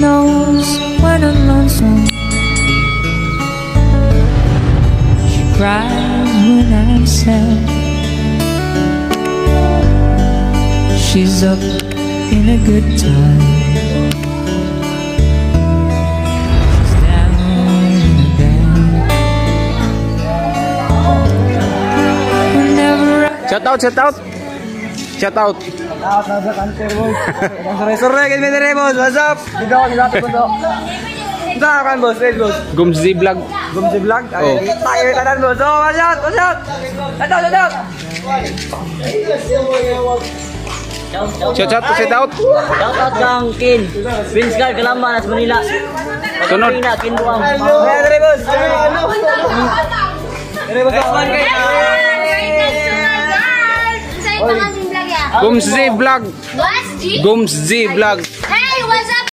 knows when I'm lonesome. She cries when I'm sad. She's up in a good time. She's down in a bad. Whenever I Shout out, shout out. Shout out. What's up? Dito ako nilapit ko to. Saan kan boss? Red boss. Gumzi vlog. Gumsi vlog? Oh. Tayo tanan boss. Oh, watch out! Watch out! Shout out! Shout out! Shout out, shout out. Shout out kang Kin. Vince Guard, Calamba, Nas Manila. Sunod. Kin Buang. Kaya dali boss. Dali boss. Gumzi vlog. What's G? Gumzi vlog.